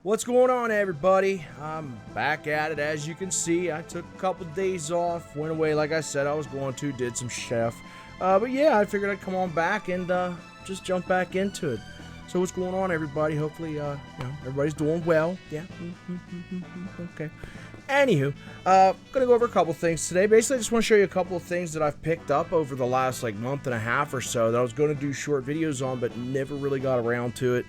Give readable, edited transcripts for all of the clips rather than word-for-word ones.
What's going on, everybody? I'm back at it. As you can see, I took a couple days off, went away like I said I was going to, did some chef. But yeah, I figured I'd come on back and just jump back into it. So what's going on, everybody? Hopefully, everybody's doing well. Yeah. Okay. Anywho, gonna go over a couple things today. Basically, I just want to show you a couple of things that I've picked up over the last month and a half or so that I was going to do short videos on, but never really got around to it.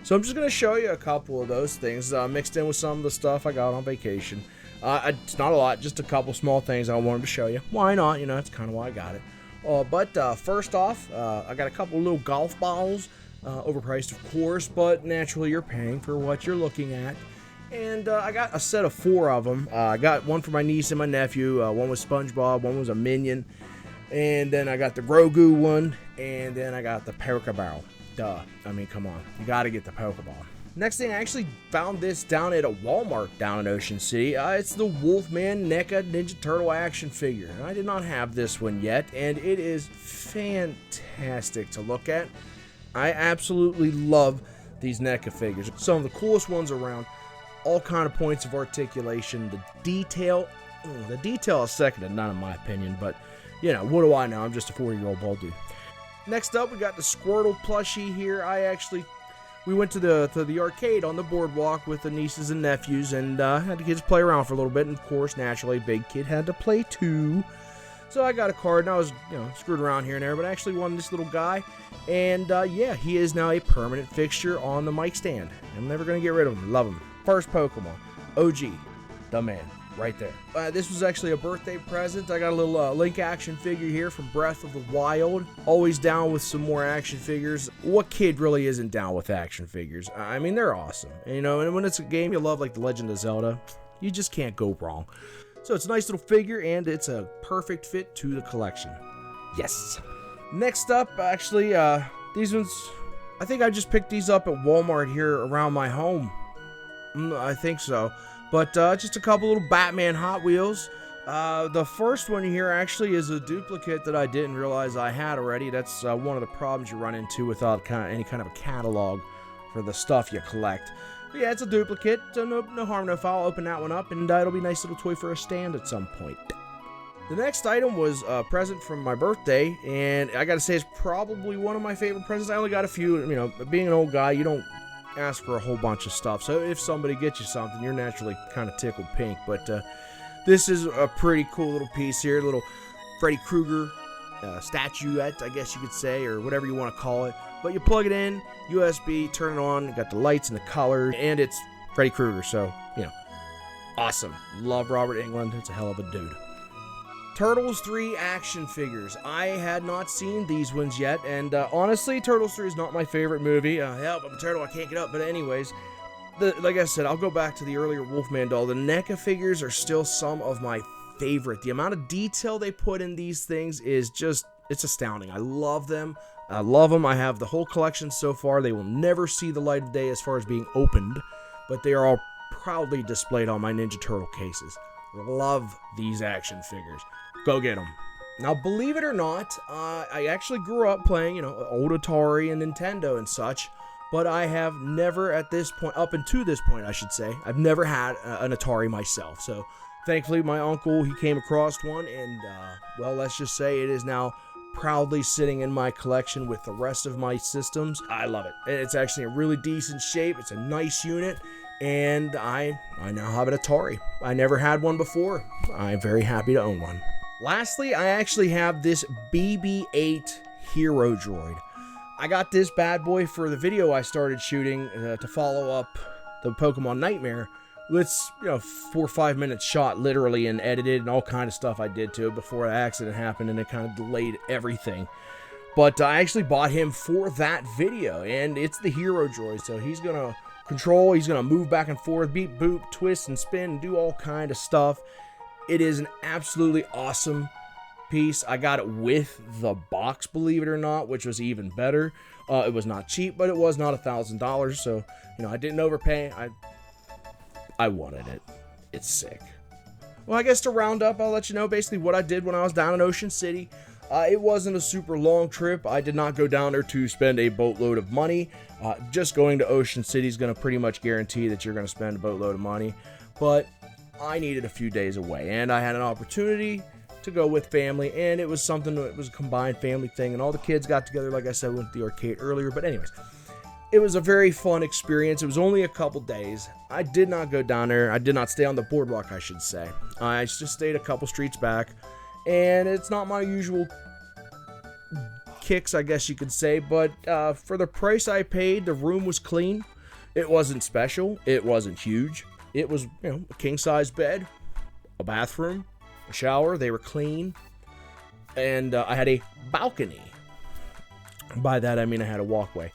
So I'm just going to show you a couple of those things mixed in with some of the stuff I got on vacation. It's not a lot, just a couple small things I wanted to show you. Why not? You know, that's kind of why I got it. But first off, I got a couple of little golf balls, overpriced of course, but naturally you're paying for what you're looking at. And I got a set of 4 of them. I got one for my niece and my nephew. One was SpongeBob, one was a Minion. And then I got the Grogu one, and then I got the Pokeball. Duh. I mean, come on. You gotta get the Pokeball. Next thing, I actually found this down at a Walmart down in Ocean City. It's the Wolfman NECA Ninja Turtle action figure. And I did not have this one yet, and it is fantastic to look at. I absolutely love these NECA figures. Some of the coolest ones around. All kind of points of articulation. The detail is second to none in my opinion, but you know, what do I know? I'm just a 40-year-old bald dude. Next up, we got the Squirtle plushie here. We went to the arcade on the boardwalk with the nieces and nephews, and had the kids play around for a little bit. And of course, naturally, big kid had to play too. So I got a card, and I was screwed around here and there, but I actually won this little guy. And yeah, he is now a permanent fixture on the mic stand. I'm never gonna get rid of him. Love him. First Pokemon, OG, the man. Right there. This was actually a birthday present. I got a little Link action figure here from Breath of the Wild. Always down with some more action figures. What kid really isn't down with action figures? I mean, they're awesome. And, and when it's a game you love like The Legend of Zelda, you just can't go wrong. So it's a nice little figure, and it's a perfect fit to the collection. Yes. Next up, actually, these ones, I think I just picked these up at Walmart here around my home. I think so. But just a couple little Batman Hot Wheels. The first one here actually is a duplicate that I didn't realize I had already. That's one of the problems you run into without any kind of a catalog for the stuff you collect. But yeah, it's a duplicate, so no harm, no foul. I'll open that one up, and it'll be a nice little toy for a stand at some point. The next item was a present from my birthday, and I gotta say it's probably one of my favorite presents. I only got a few. Being an old guy, you don't ask for a whole bunch of stuff, so if somebody gets you something, you're naturally kind of tickled pink. But this is a pretty cool little piece here, little Freddy Krueger statuette, I guess you could say, or whatever you want to call it. But you plug it in, USB, turn it on, you got the lights and the colors, and it's Freddy Krueger, so awesome. Love Robert Englund. It's a hell of a dude. Turtles 3 action figures. I had not seen these ones yet, and honestly, Turtles 3 is not my favorite movie. Help, I'm a turtle, I can't get up. But anyways, like I said, I'll go back to the earlier Wolfman doll. The NECA figures are still some of my favorite. The amount of detail they put in these things is just, it's astounding. I love them. I love them. I have the whole collection so far. They will never see the light of day as far as being opened, but they are all proudly displayed on my Ninja Turtle cases. Love these action figures. Go get them. Now, believe it or not, I actually grew up playing, old Atari and Nintendo and such, but I have never at this point, up until this point, I should say, I've never had an Atari myself. So, thankfully, my uncle, he came across one, and, well, let's just say it is now proudly sitting in my collection with the rest of my systems. I love it. It's actually in really decent shape. It's a nice unit, and I now have an Atari. I never had one before. I'm very happy to own one. Lastly, I actually have this BB-8 Hero Droid. I got this bad boy for the video I started shooting to follow up the Pokemon Nightmare. It's 4 or 5 minutes shot literally and edited and all kind of stuff I did to it before the accident happened, and it kind of delayed everything. But I actually bought him for that video, and it's the Hero Droid, so he's gonna control, he's gonna move back and forth, beep, boop, twist and spin and do all kind of stuff. It is an absolutely awesome piece. I got it with the box, believe it or not, which was even better. It was not cheap, but it was not $1,000, so I didn't overpay. I wanted it. It's sick. Well, I guess to round up, I'll let you know basically what I did when I was down in Ocean City. It wasn't a super long trip. I did not go down there to spend a boatload of money. Just going to Ocean City is going to pretty much guarantee that you're going to spend a boatload of money. But I needed a few days away, and I had an opportunity to go with family, and it was something that was a combined family thing, and all the kids got together. Like I said, we went to the arcade earlier, but anyways, it was a very fun experience. It was only a couple days. I did not go down there. I did not stay on the boardwalk, I should say. I just stayed a couple streets back, and it's not my usual kicks, I guess you could say, but for the price I paid, the room was clean. It wasn't special. It wasn't huge. It was, a king-size bed, a bathroom, a shower. They were clean, and I had a balcony. By that, I mean I had a walkway.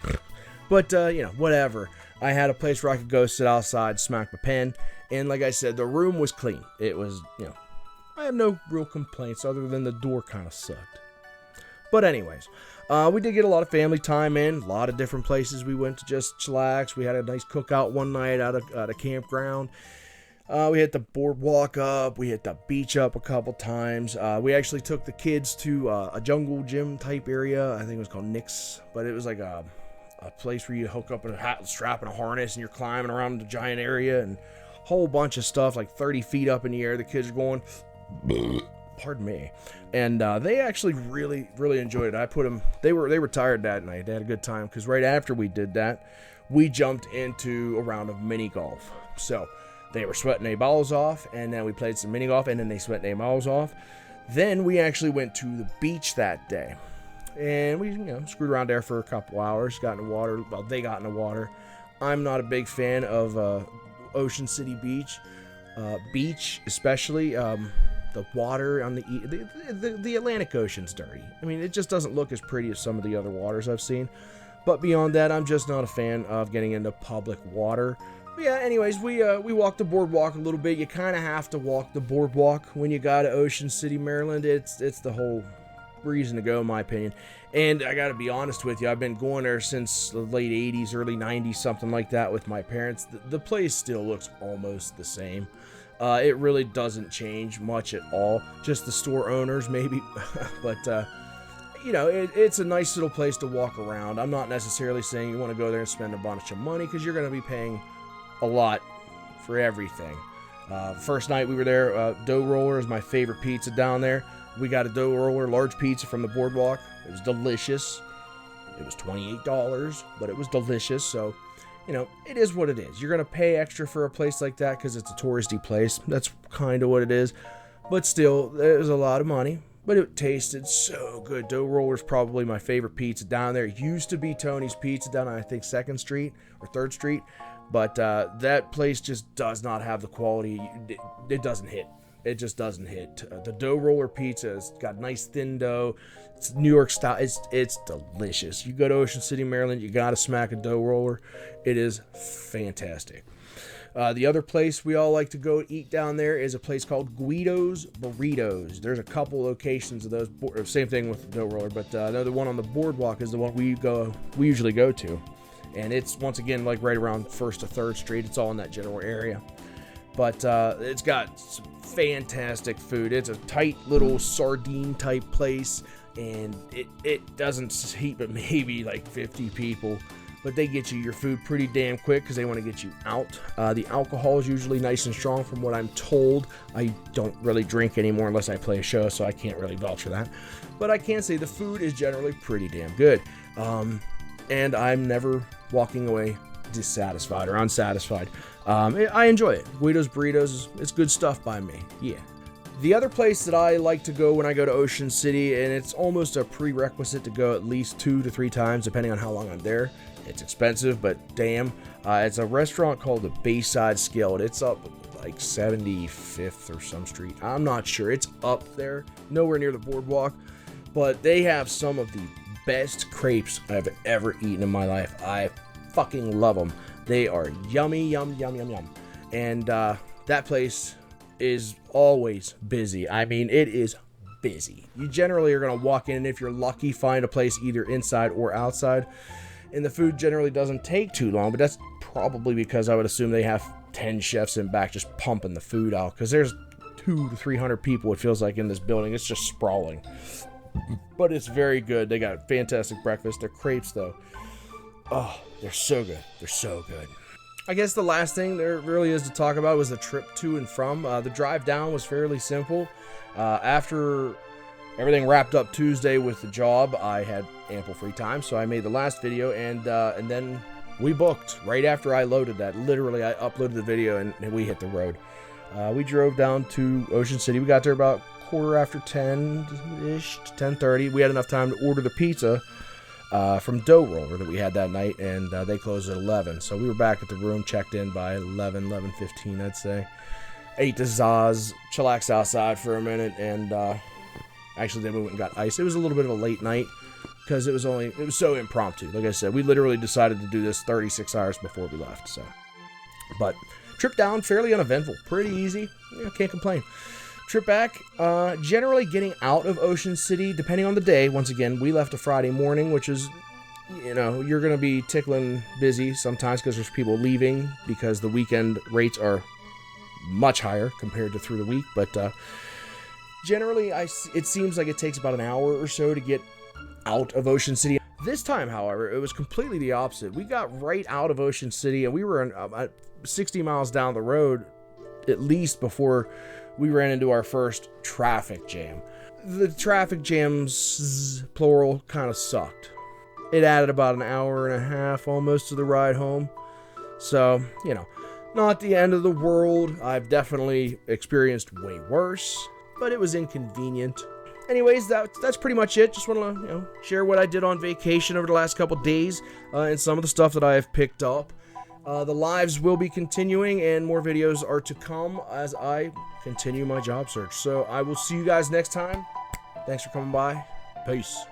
But, whatever. I had a place where I could go sit outside, smack my pen, and like I said, the room was clean. It was, I have no real complaints other than the door kind of sucked. But anyways, we did get a lot of family time in, a lot of different places we went to just chillax. We had a nice cookout one night at a campground. We hit the boardwalk up. We hit the beach up a couple times. We actually took the kids to a jungle gym type area. I think it was called Nick's, but it was like a place where you hook up a hat, strap, and a harness, and you're climbing around the giant area and a whole bunch of stuff, like 30 feet up in the air. The kids are going, pardon me, and they actually really enjoyed it. I put them. They were tired that night. They had a good time because right after we did that, we jumped into a round of mini golf. So they were sweating their balls off, and then we played some mini golf, and then they sweat their balls off. Then we actually went to the beach that day, and we screwed around there for a couple hours. Got in the water. Well, they got in the water. I'm not a big fan of Ocean City beach, especially. The water on the Atlantic Ocean's dirty. I mean, it just doesn't look as pretty as some of the other waters I've seen. But beyond that, I'm just not a fan of getting into public water. But yeah, anyways, we walked the boardwalk a little bit. You kind of have to walk the boardwalk when you go to Ocean City, Maryland. It's the whole reason to go, in my opinion. And I got to be honest with you, I've been going there since the late 80s, early 90s, something like that with my parents. The place still looks almost the same. It really doesn't change much at all. Just the store owners, maybe. But, it's a nice little place to walk around. I'm not necessarily saying you want to go there and spend a bunch of money, because you're going to be paying a lot for everything. First night we were there, dough roller is my favorite pizza down there. We got a dough roller, large pizza from the boardwalk. It was delicious. It was $28, but it was delicious, so it is what it is. You're going to pay extra for a place like that because it's a touristy place. That's kind of what it is. But still, it was a lot of money. But it tasted so good. Dough Roller's probably my favorite pizza down there. It used to be Tony's Pizza down on, I think, 2nd Street or 3rd Street. But that place just does not have the quality. It doesn't hit. It just doesn't hit. The Dough Roller pizza has got nice thin dough. It's New York style. It's delicious. You go to Ocean City, Maryland, you gotta smack a dough roller. It is fantastic. The other place we all like to go eat down there is a place called Guido's Burritos. There's a couple locations of those. Same thing with the dough roller, but the one on the boardwalk is the one we usually go to, and it's once again like right around 1st to 3rd Street. It's all in that general area. But it's got some fantastic food. It's a tight little sardine type place, and it doesn't seat but maybe like 50 people. But they get you your food pretty damn quick because they want to get you out. The alcohol is usually nice and strong from what I'm told. I don't really drink anymore unless I play a show, so I can't really vouch for that. But I can say the food is generally pretty damn good. And I'm never walking away dissatisfied or unsatisfied. I enjoy it. Guido's Burritos, it's good stuff by me. Yeah. The other place that I like to go when I go to Ocean City, and it's almost a prerequisite to go at least 2 to 3 times, depending on how long I'm there. It's expensive, but damn. It's a restaurant called the Bayside Skillet. It's up like 75th or some street. I'm not sure. It's up there, nowhere near the boardwalk. But they have some of the best crepes I've ever eaten in my life. I fucking love them. They are yummy, yum. And that place is always busy. I mean, it is busy. You generally are going to walk in, and if you're lucky, find a place either inside or outside. And the food generally doesn't take too long, but that's probably because I would assume they have 10 chefs in back just pumping the food out, because there's 200 to 300 people, it feels like, in this building. It's just sprawling. but it's very good. They got fantastic breakfast. Their crepes, though, oh, they're so good. They're so good. I guess the last thing there really is to talk about was the trip to and from. The drive down was fairly simple. After everything wrapped up Tuesday with the job, I had ample free time, so I made the last video, and then we booked right after I loaded that. Literally, I uploaded the video, and we hit the road. We drove down to Ocean City. We got there about 10:15-ish to 10:30. We had enough time to order the pizza from Dough Roller that we had that night, and they closed at 11. So we were back at the room, checked in by 11:15, I'd say. Ate the Zaz, chillaxed outside for a minute, and actually then we went and got ice. It was a little bit of a late night because it was so impromptu. Like I said, we literally decided to do this 36 hours before we left. So, but trip down, fairly uneventful, pretty easy. Yeah, can't complain. Trip back, generally getting out of Ocean City, depending on the day. Once again, we left a Friday morning, which is, you know, you're going to be tickling busy sometimes because there's people leaving because the weekend rates are much higher compared to through the week. But generally, it seems like it takes about an hour or so to get out of Ocean City. This time, however, it was completely the opposite. We got right out of Ocean City, and we were 60 miles down the road, at least, before we ran into our first traffic jam. The traffic jams, plural, kind of sucked. It added about an hour and a half almost to the ride home. So, you know, not the end of the world. I've definitely experienced way worse, but it was inconvenient. Anyways, that's pretty much it. Just want to share what I did on vacation over the last couple days and some of the stuff that I have picked up. The lives will be continuing, and more videos are to come as I continue my job search. So I will see you guys next time. Thanks for coming by. Peace.